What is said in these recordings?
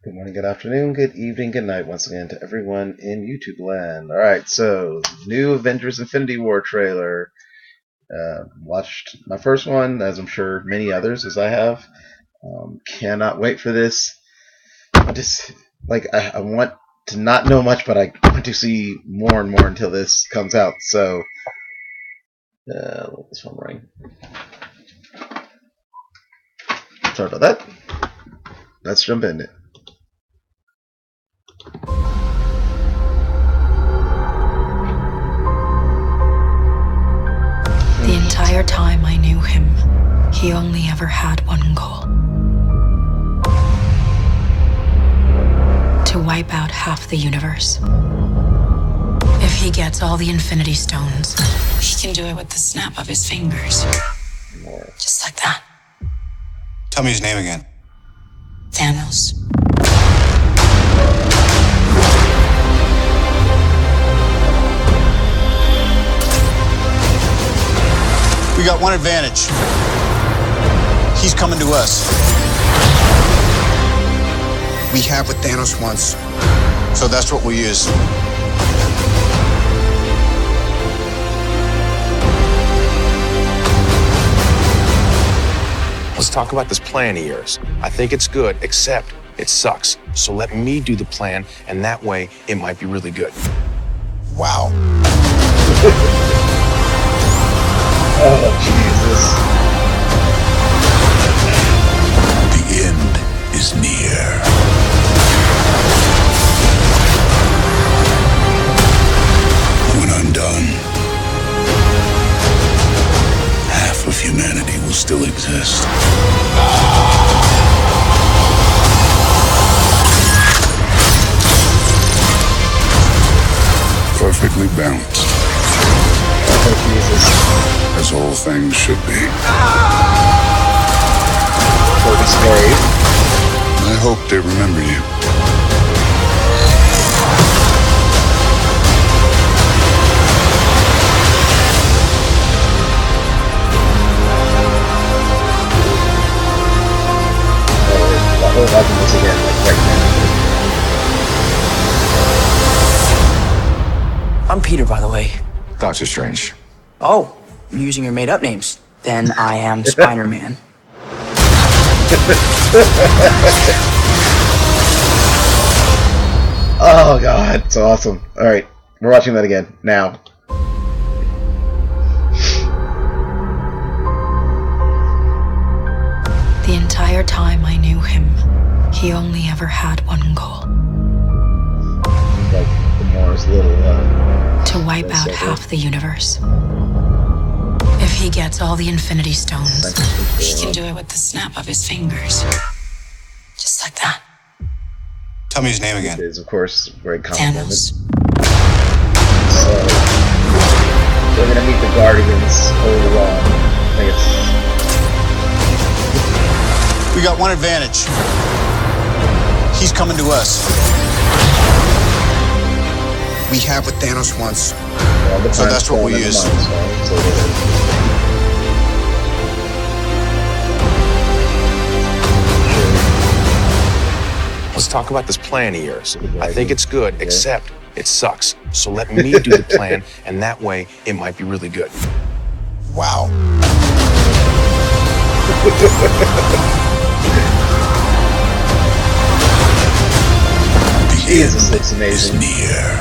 Good morning, good afternoon, good evening, good night once again to everyone in YouTube land. Alright, so, new Avengers Infinity War trailer. Watched my first one, as I'm sure many others as I have. Cannot wait for this. I want to not know much, but I want to see more and more until this comes out. So, let this one ring. Sorry about that. Let's jump in it. The entire time I knew him, he only ever had one goal. To wipe out half the universe. If he gets all the Infinity Stones, he can do it with the snap of his fingers. Just like that. Tell me his name again. Thanos. We got one advantage. He's coming to us. We have what Thanos wants, so that's what we'll use. Let's talk about this plan of yours. I think it's good, except it sucks. So let me do the plan, and that way it might be really good. Wow. Oh, Jesus. The end is near. When I'm done, half of humanity will still exist. Perfectly balanced. Oh, Jesus. As all things should be. I hope they remember you. I'm Peter, by the way. Doctor Strange. Oh, you're using your made-up names. Then I am Spider-Man. Oh, God. It's awesome. Alright, we're watching that again. Now. The entire time I knew him, he only ever had one goal. Like, the Morris little, to wipe out half the universe. If he gets all the Infinity Stones, he can do it with the snap of his fingers. Just like that. Tell me his name again. It is, of course, very common. Thanos. So, we're gonna meet the Guardians later on. I think it's... We got one advantage. He's coming to us. We have what Thanos wants, so that's what we'll use. Let's talk about this plan of yours. I think it's good, except it sucks. So let me do the plan, and that way it might be really good. Wow. Jesus, looks amazing. Near.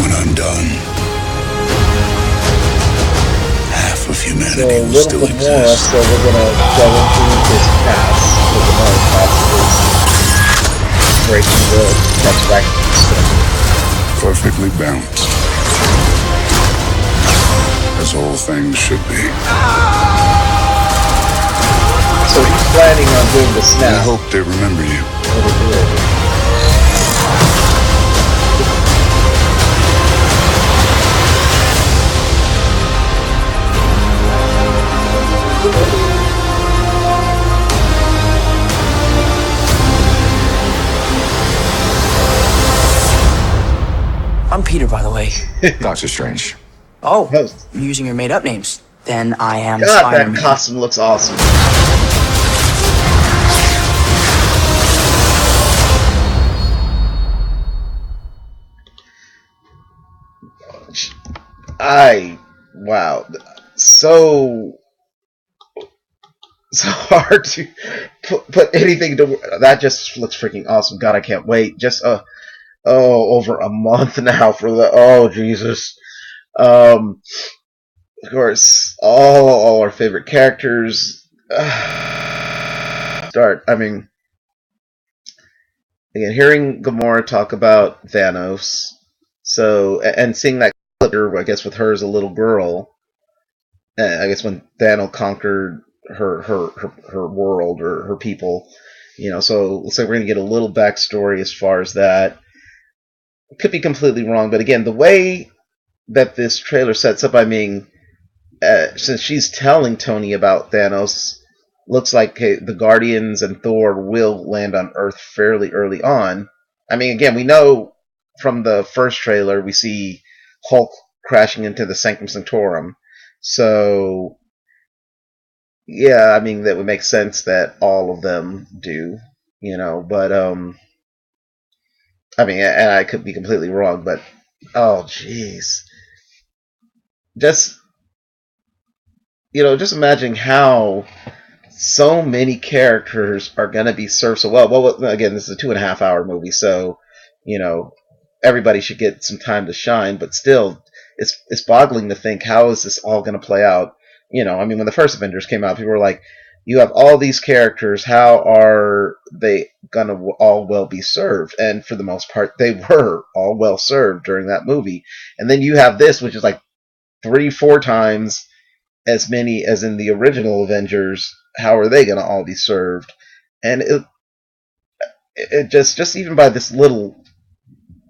When I'm done, half of So humanity a will little still bit more, exist. so we're gonna go into his past, because the more past is breaking the resurrection. Perfectly balanced. As all things should be. So he's planning on doing the I snap. hope they remember you. I'm Peter, by the way. Doctor Strange. Oh, Host. you're using your made-up names. then I am God, Spider-Man. that costume looks awesome. Wow, so hard to put anything to. That just looks freaking awesome. God, I can't wait. Just over a month now for the. Oh Jesus. Of course, all our favorite characters. Start. I mean, again, hearing Gamora talk about Thanos, so and seeing that clip, I guess with her as a little girl. I guess when Thanos conquered her world or her people, so looks like we're gonna get a little backstory as far as that. Could be completely wrong, but again, the way that this trailer sets up, I mean, since she's telling Tony about Thanos, looks like the Guardians and Thor will land on Earth fairly early on. I mean, again, we know from the first trailer we see Hulk crashing into the Sanctum Sanctorum, so yeah, I mean that would make sense that all of them do, but I mean, and I could be completely wrong, but oh jeez, just just imagine how so many characters are going to be served so well. Well, again, this is a 2.5-hour movie, so everybody should get some time to shine. But still, it's boggling to think how is this all going to play out. I mean, when the first Avengers came out, people were like, "You have all these characters. How are they going to all well be served?" And for the most part, they were all well served during that movie. And then you have this, which is like 3-4 times as many as in the original Avengers. How are they going to all be served? And it just even by these little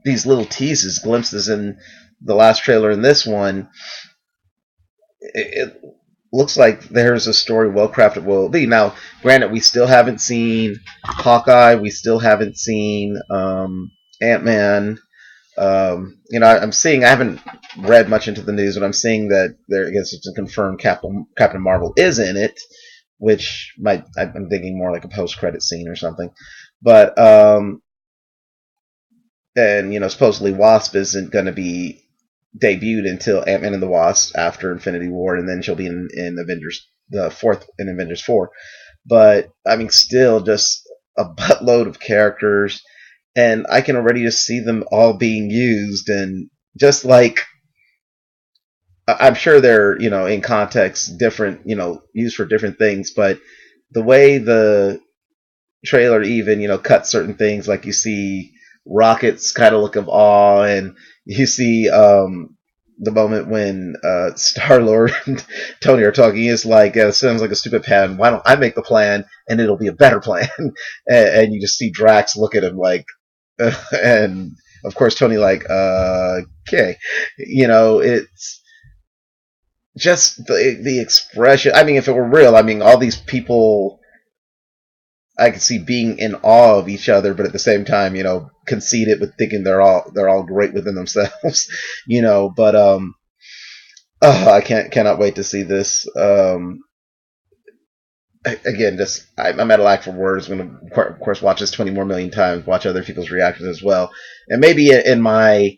teases, glimpses in the last trailer and this one, it looks like there's a story well crafted will be. Now, granted, we still haven't seen Hawkeye, we still haven't seen Ant-Man. I'm seeing, I haven't read much into the news, but I'm seeing that I guess it's a confirmed Captain Marvel is in it, which I'm thinking more like a post-credit scene or something. But and supposedly Wasp isn't going to be debuted until Ant-Man and the Wasp after Infinity War, and then she'll be in Avengers the fourth in Avengers 4. But I mean, still just a buttload of characters, and I can already just see them all being used, and just like I'm sure they're in context different, used for different things, but the way the trailer even cut certain things, like you see Rocket's kind of look of awe, and you see the moment when Star-Lord and Tony are talking, is like, sounds like a stupid plan. Why don't I make the plan and it'll be a better plan? and you just see Drax look at him like, and of course Tony like, okay, it's just the expression. I mean, if it were real, I mean, all these people I could see being in awe of each other, but at the same time, conceited with thinking they're all great within themselves, But I cannot wait to see this. Again, just I'm at a lack for words. I'm going to, of course, watch this 20 more million times, watch other people's reactions as well, and maybe in my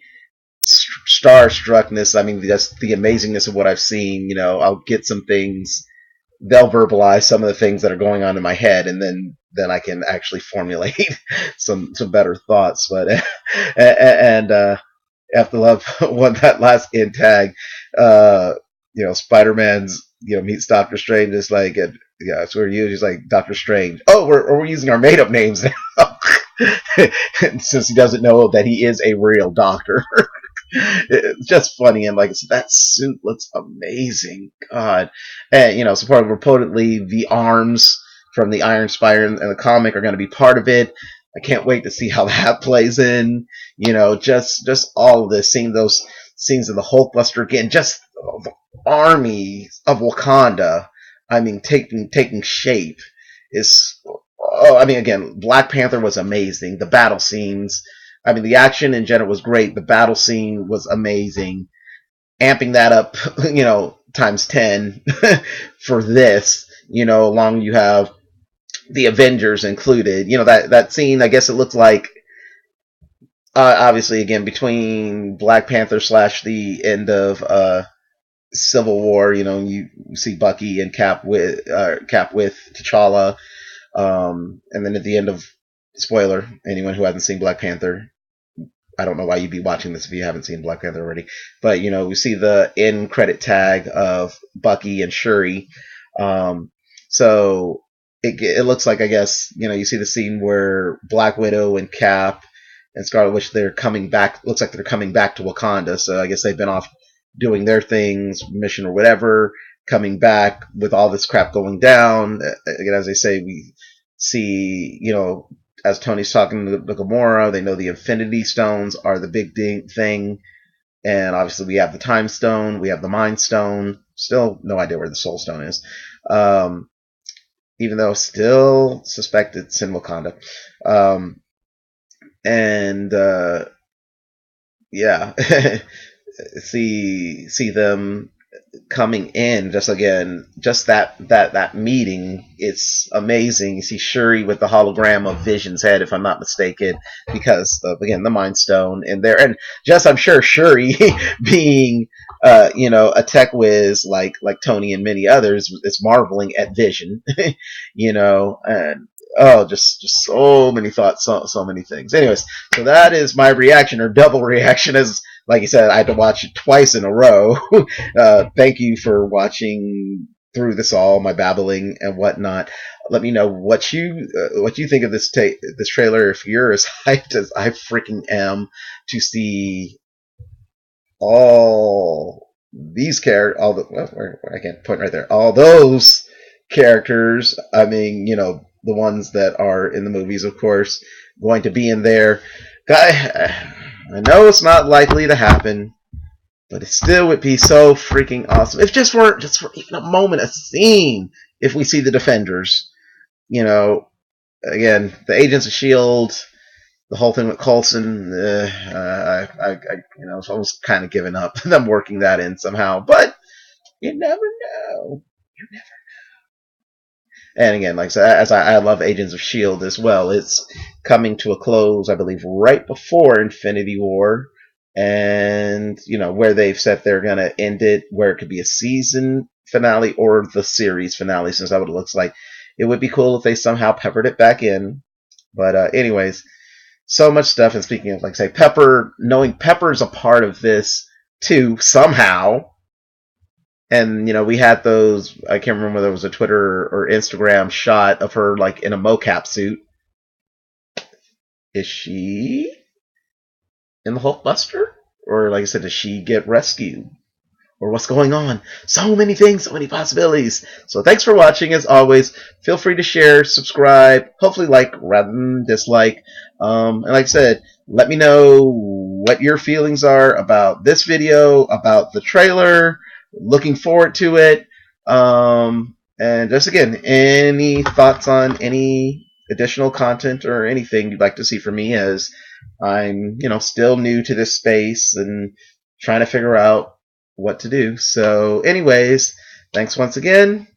starstruckness, I mean, just the amazingness of what I've seen. I'll get some things. They'll verbalize some of the things that are going on in my head, and then I can actually formulate some better thoughts. But and I have to love that last end tag. Spider-Man's meets Doctor Strange. It's like, yeah, so we're using like Doctor Strange. Oh, we're using our made up names now. Since he doesn't know that he is a real doctor. It's just funny, and like I said, that suit looks amazing. God, and so far reportedly the arms from the Iron Spider and the comic are going to be part of it. I can't wait to see how that plays in. Just all of this, seeing those scenes of the Hulkbuster again, just the army of Wakanda. I mean, taking shape is. Oh, I mean, again, Black Panther was amazing. The battle scenes. I mean, the action in general was great. The battle scene was amazing. Amping that up, times 10 for this. Along you have the Avengers included. That scene, I guess it looked like, obviously, again, between Black Panther / the end of Civil War, you see Bucky and Cap with T'Challa, and then at the end of, spoiler, anyone who hasn't seen Black Panther, I don't know why you'd be watching this if you haven't seen Black Panther already, but we see the end credit tag of Bucky and Shuri. So it looks like, I guess, you see the scene where Black Widow and Cap and Scarlet Witch, they're coming back. Looks like they're coming back to Wakanda. So I guess they've been off doing their things, mission or whatever, coming back with all this crap going down. Again, as they say, we see, as Tony's talking to Gamora, they know the Infinity Stones are the big thing. And obviously we have the Time Stone, we have the Mind Stone. Still no idea where the Soul Stone is. Even though still suspect it's in Wakanda. Yeah. see them coming in. Just that meeting, it's amazing. You see Shuri with the hologram of Vision's head, if I'm not mistaken, because of, again, the Mind Stone in there, and just, I'm sure Shuri being a tech whiz like Tony and many others is marveling at Vision. And just so many thoughts, so many things. Anyways, so that is my reaction, or double reaction, as like you said, I had to watch it twice in a row. Thank you for watching through this all, my babbling and whatnot. Let me know what you think of this trailer. If you're as hyped as I freaking am to see all these characters, I can't point right there, all those characters. I mean, the ones that are in the movies, of course, going to be in there. I know it's not likely to happen, but it still would be so freaking awesome if just for even a moment, a scene. If we see the Defenders, again, the Agents of S.H.I.E.L.D., the whole thing with Coulson, I was almost kind of giving up them working that in somehow, but you never know. And again, like I said, as I love Agents of S.H.I.E.L.D. as well, it's coming to a close, I believe, right before Infinity War. And, where they've said they're going to end it, where it could be a season finale or the series finale, since that's what it looks like. It would be cool if they somehow peppered it back in. But anyways, so much stuff. And speaking of, like I say, Pepper, knowing Pepper's a part of this too, somehow. And, we had those, I can't remember whether it was a Twitter or Instagram shot of her, like, in a mocap suit. Is she in the Hulkbuster? Or, like I said, does she get rescued? Or what's going on? So many things, so many possibilities. So thanks for watching. As always, feel free to share, subscribe, hopefully like rather than dislike. And like I said, let me know what your feelings are about this video, about the trailer. Looking forward to it. And just again, any thoughts on any additional content or anything you'd like to see from me, as I'm, still new to this space and trying to figure out what to do. So anyways, thanks once again.